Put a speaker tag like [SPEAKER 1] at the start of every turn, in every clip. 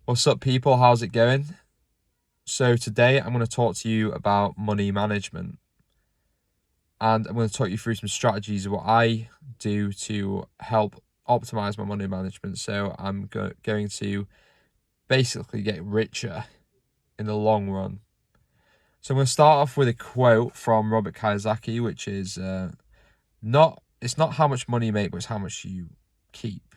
[SPEAKER 1] What's up, people? How's it going? So today I'm going to talk to you about money management, and I'm going to talk you through some strategies of what I do to help optimize my money management. So I'm going to basically get richer in the long run. So I'm going to start off with a quote from Robert Kiyosaki, which is it's not how much money you make, but it's how much you keep.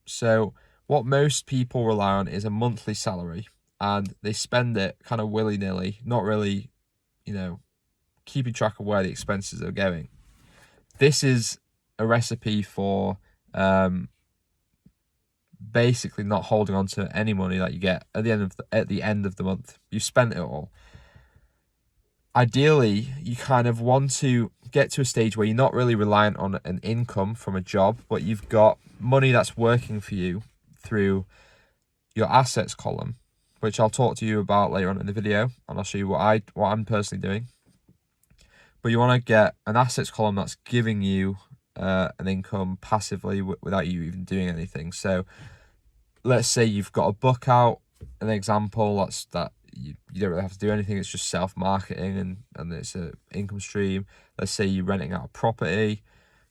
[SPEAKER 1] So what most people rely on is a monthly salary, and they spend it kind of willy-nilly, not really, keeping track of where the expenses are going. This is a recipe for basically not holding on to any money that you get at the end of the month. You've spent it all. Ideally, you kind of want to get to a stage where you're not really reliant on an income from a job, but you've got money that's working for you through your assets column, which I'll talk to you about later on in the video, and I'll show you what I'm personally doing. But you want to get an assets column that's giving you an income passively without you even doing anything. So let's say you've got a book out, an example that you don't really have to do anything. It's just self-marketing and it's an income stream. Let's say you're renting out a property.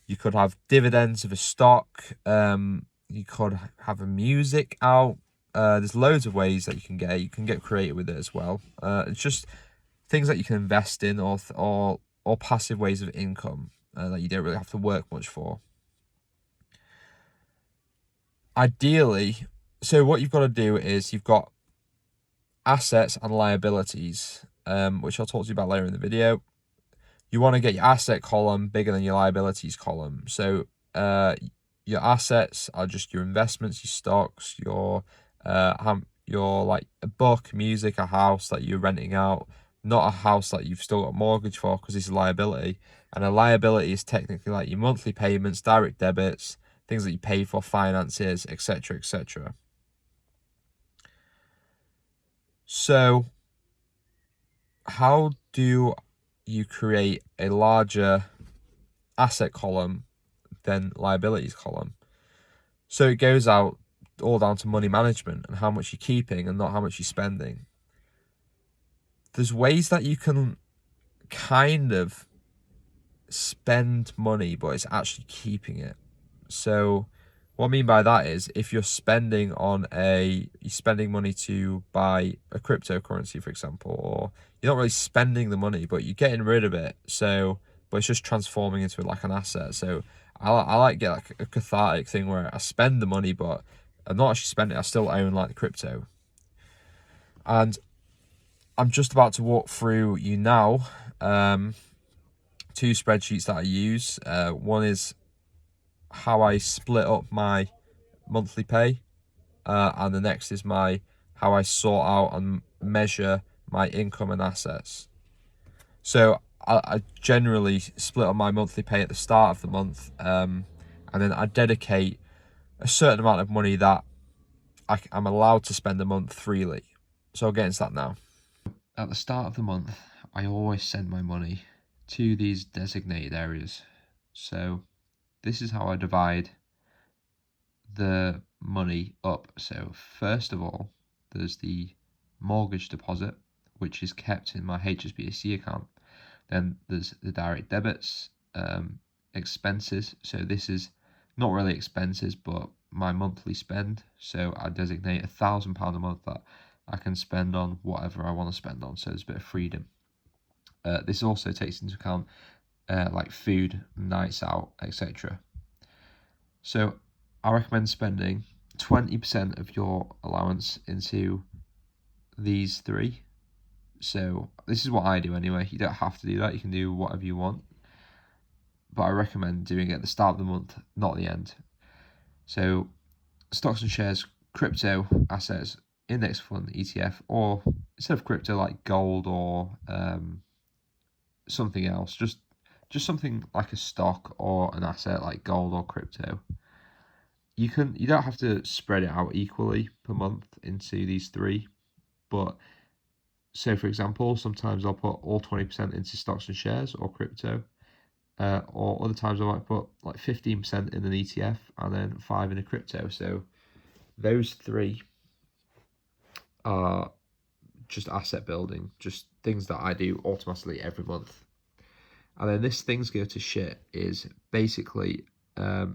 [SPEAKER 1] You could have dividends of a stock. You could have a music out. There's loads of ways that you can get. You can get creative with it as well. It's just things that you can invest in or passive ways of income that you don't really have to work much for. Ideally, so what you've got to do is you've got assets and liabilities, which I'll talk to you about later in the video. You want to get your asset column bigger than your liabilities column. So your assets are just your investments, your stocks, your like a book, music, a house that you're renting out, not a house that you've still got a mortgage for, because it's a liability. And a liability is technically like your monthly payments, direct debits, things that you pay for, finances, etc., etc. So how do you create a larger asset column than liabilities column? So it goes out all down to money management and how much you're keeping and not how much you're spending. There's ways that you can kind of spend money, but it's actually keeping it. So what I mean by that is if you're spending money to buy a cryptocurrency, for example, or you're not really spending the money, but you're getting rid of it. But it's just transforming into like an asset. So I like get like a cathartic thing where I spend the money, but I'm not actually spending it. I still own like the crypto. And I'm just about to walk through you now two spreadsheets that I use. One is how I split up my monthly pay, and the next is how I sort out and measure my income and assets. So I generally split up my monthly pay at the start of the month, and then I dedicate a certain amount of money that I'm allowed to spend a month freely. So I'll get into that now. At the start of the month, I always send my money to these designated areas. So this is how I divide the money up. So first of all, there's the mortgage deposit, which is kept in my HSBC account. Then there's the direct debits, expenses. So this is not really expenses, but my monthly spend. So I designate £1,000 a month that I can spend on whatever I want to spend on. So there's a bit of freedom. This also takes into account like food, nights out, etc. So I recommend spending 20% of your allowance into these three. So this is what I do anyway. You don't have to do that. You can do whatever you want. But I recommend doing it at the start of the month, not the end. So stocks and shares, crypto assets, index fund, ETF, or instead of crypto like gold or something else, just something like a stock or an asset like gold or crypto. You don't have to spread it out equally per month into these three, but so for example, sometimes I'll put all 20% into stocks and shares or crypto, or other times I might put like 15% in an ETF and then 5% in a crypto. So those three are just asset building, just things that I do automatically every month. And then this things go to shit is basically a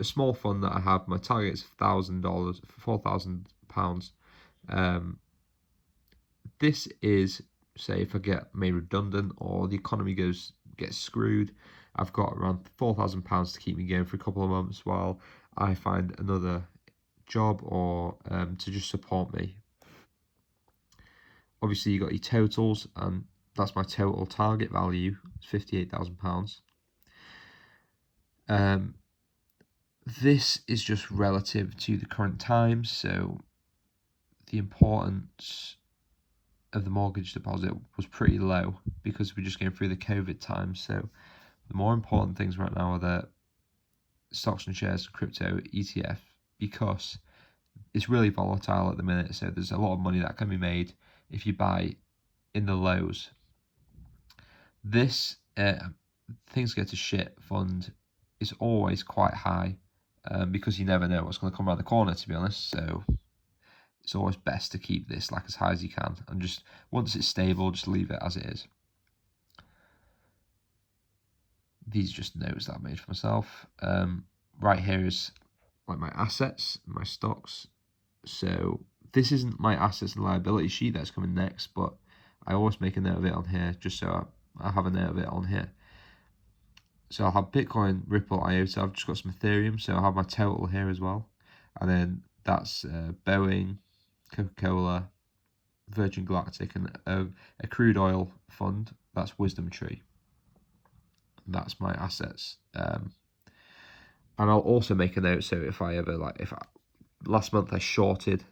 [SPEAKER 1] small fund that I have. My target is $1,000, £4,000. This is, say, if I get made redundant or the economy gets screwed, I've got around £4,000 to keep me going for a couple of months while I find another job or to just support me. Obviously, you got your totals, and that's my total target value. It's £58,000. This is just relative to the current times, so the importance of the mortgage deposit was pretty low because we're just going through the COVID times. So the more important things right now are the stocks and shares, crypto, ETF, because it's really volatile at the minute. So there's a lot of money that can be made if you buy in the lows. This things go to shit fund is always quite high because you never know what's going to come around the corner, to be honest. So it's always best to keep this like as high as you can, and just once it's stable, just leave it as it is. These are just notes that I made for myself. Right here is like my assets, my stocks. So this isn't my assets and liability sheet that's coming next, but I always make a note of it on here just so I have a note of it on here. So I'll have Bitcoin, Ripple, IOTA. I've just got some Ethereum, so I'll have my total here as well. And then that's Boeing, Coca-Cola, Virgin Galactic, and a crude oil fund. That's Wisdom Tree. That's my assets. And I'll also make a note, so if last month I shorted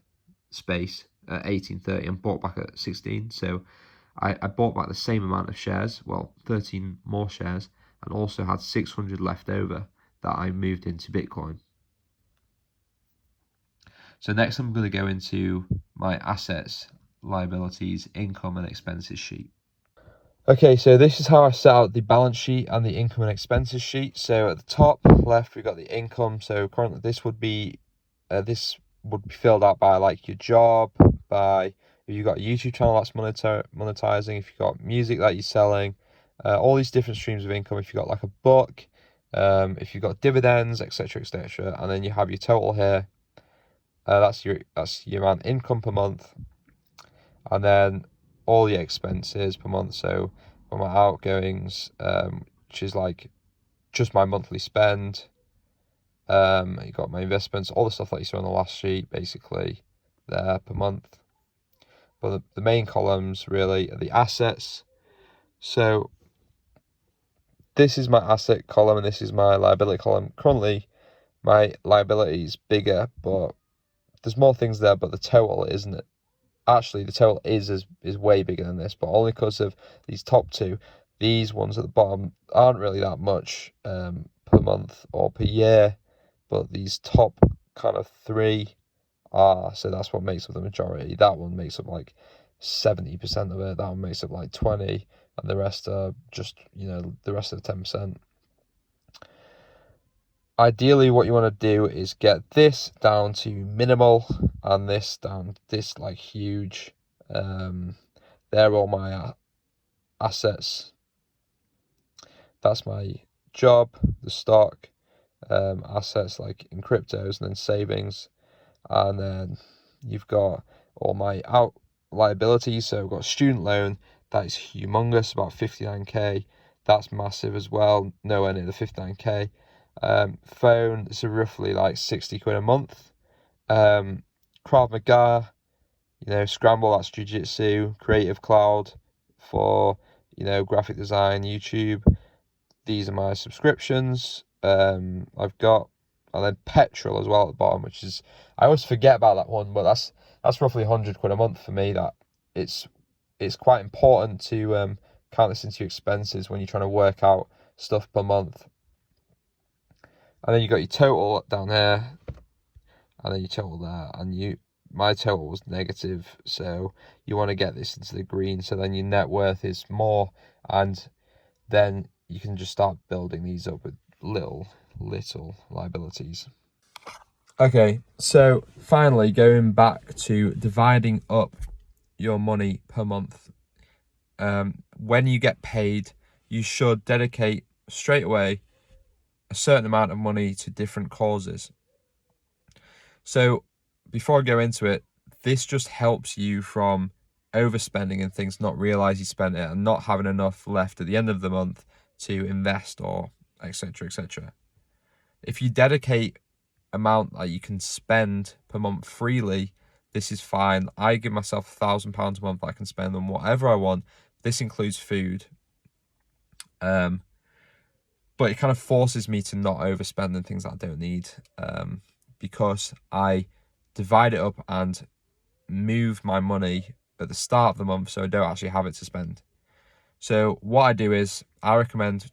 [SPEAKER 1] space at 18.30 and bought back at 16, so I bought back the same amount of shares, well, 13 more shares, and also had 600 left over that I moved into Bitcoin. So next I'm going to go into my assets, liabilities, income and expenses sheet. Okay, so this is how I set out the balance sheet and the income and expenses sheet. So at the top left, we've got the income. So currently this would be filled out by like your job, by if you've got a YouTube channel that's monetizing, if you've got music that you're selling, all these different streams of income. If you've got like a book, if you've got dividends, etc., etc., and then you have your total here. That's your amount of income per month, and then all your expenses per month. So for my outgoings, which is like just my monthly spend. You got my investments, all the stuff that you saw on the last sheet, basically there per month. But the main columns really are the assets. So this is my asset column and this is my liability column. Currently, my liability is bigger, but there's more things there. But the total isn't it? Actually, the total is way bigger than this, but only because of these top two. These ones at the bottom aren't really that much per month or per year, but these top kind of three are, so that's what makes up the majority. That one makes up like 70% of it, that one makes up like 20, and the rest are just, the rest of the 10%. Ideally, what you want to do is get this down to minimal and this down, this like huge. They're all my assets. That's my job, the stock, assets like in cryptos, and then savings. And then you've got all my liabilities. So I've got a student loan, that is humongous, about 59k. That's massive as well, nowhere near the 59k. Phone, so roughly like 60 quid a month. Krav Maga, Scramble, that's Jiu-Jitsu. Creative Cloud for, graphic design, YouTube. These are my subscriptions. I've got, and then petrol as well at the bottom, which is, I always forget about that one, but that's roughly 100 quid a month for me. That it's quite important to count this into your expenses when you're trying to work out stuff per month. And then you got your total down here, and then your total there, and my total was negative, so you want to get this into the green, so then your net worth is more, and then you can just start building these up with little liabilities. Okay, so finally going back to dividing up your money per month. When you get paid, you should dedicate straight away a certain amount of money to different causes. So before I go into it, this just helps you from overspending and things, not realize you spent it and not having enough left at the end of the month to invest or etc. etc. If you dedicate amount that you can spend per month freely, this is fine. I give myself £1,000 a month that I can spend on whatever I want. This includes food. But it kind of forces me to not overspend on things that I don't need, because I divide it up and move my money at the start of the month so I don't actually have it to spend. So what I do is I recommend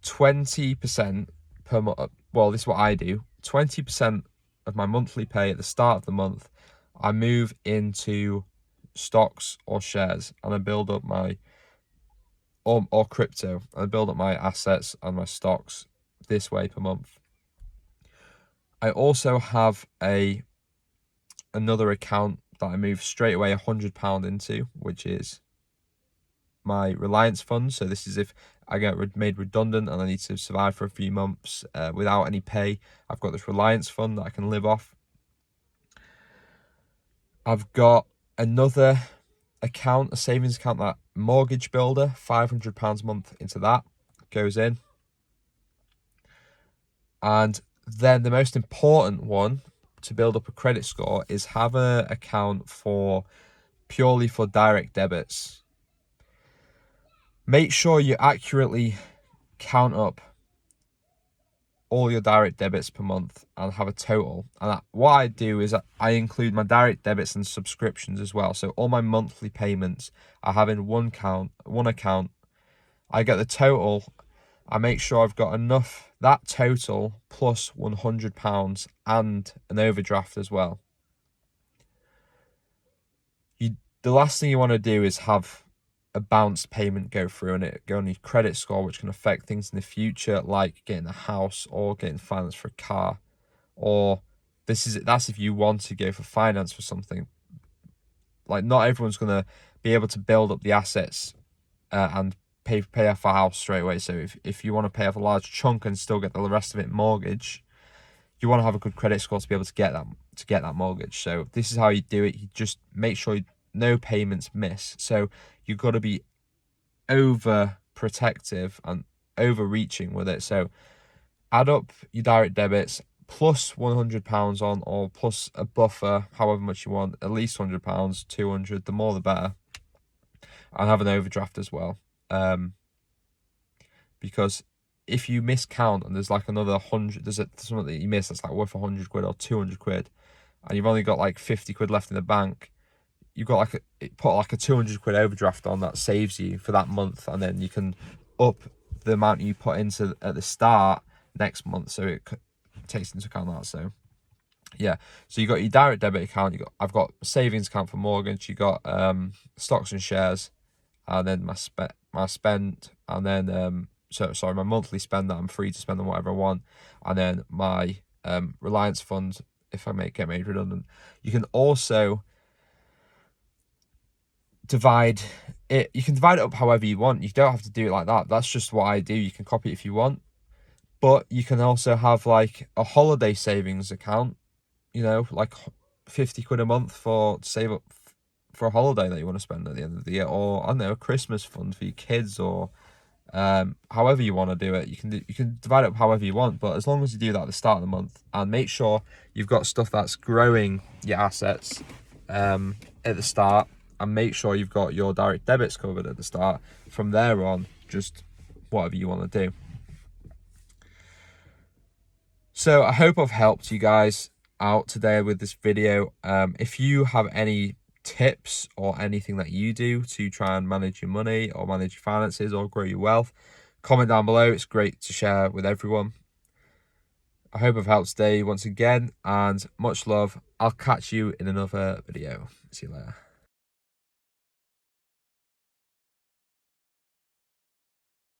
[SPEAKER 1] 20% per month. Well, this is what I do. 20% of my monthly pay at the start of the month, I move into stocks or shares, and I build up my or crypto, and I build up my assets and my stocks this way per month. I also have another account that I move straight away £100 into, which is my Reliance fund. So this is if I get made redundant and I need to survive for a few months without any pay. I've got this Reliance fund that I can live off. I've got another account, a savings account, that mortgage builder, £500 a month into that goes in. And then the most important one to build up a credit score is have an account purely for direct debits. Make sure you accurately count up all your direct debits per month and have a total. And what I do is I include my direct debits and subscriptions as well. So all my monthly payments I have in one account. I get the total. I make sure I've got enough, that total plus £100 and an overdraft as well. The last thing you want to do is have a bounced payment go through and it go on your credit score, which can affect things in the future, like getting a house or getting finance for a car. Or that's if you want to go for finance for something. Like, not everyone's going to be able to build up the assets and pay off a house straight away. So if you want to pay off a large chunk and still get the rest of it mortgage, you want to have a good credit score to be able to get that mortgage. So this is how you do it. You just make sure no payments miss. So you've got to be over protective and overreaching with it. So add up your direct debits plus £100 on, or plus a buffer, however much you want, at least £100, 200, the more the better. And have an overdraft as well. Because if you miscount and there's like another 100, there's something that you miss that's like worth 100 quid or 200 quid, and you've only got like 50 quid left in the bank, you've got put like a 200 quid overdraft on that saves you for that month, and then you can up the amount you put into at the start next month, so it takes into account that. So yeah, so you got your direct debit account, I've got a savings account for mortgage, you got stocks and shares, and then my spend, and then my monthly spend that I'm free to spend on whatever I want, and then my Reliance fund if I get made redundant. You can also divide it. You can divide it up however you want. You don't have to do it like that. That's just what I do. You can copy it if you want, but you can also have like a holiday savings account, like 50 quid a month to save up for a holiday that you want to spend at the end of the year, or I don't know, a Christmas fund for your kids, or however you want to do it. You can divide it up however you want, but as long as you do that at the start of the month, and make sure you've got stuff that's growing your assets at the start, and make sure you've got your direct debits covered at the start. From there on, just whatever you want to do. So I hope I've helped you guys out today with this video. If you have any tips or anything that you do to try and manage your money or manage your finances or grow your wealth, comment down below. It's great to share with everyone. I hope I've helped today once again, and much love. I'll catch you in another video. See you later.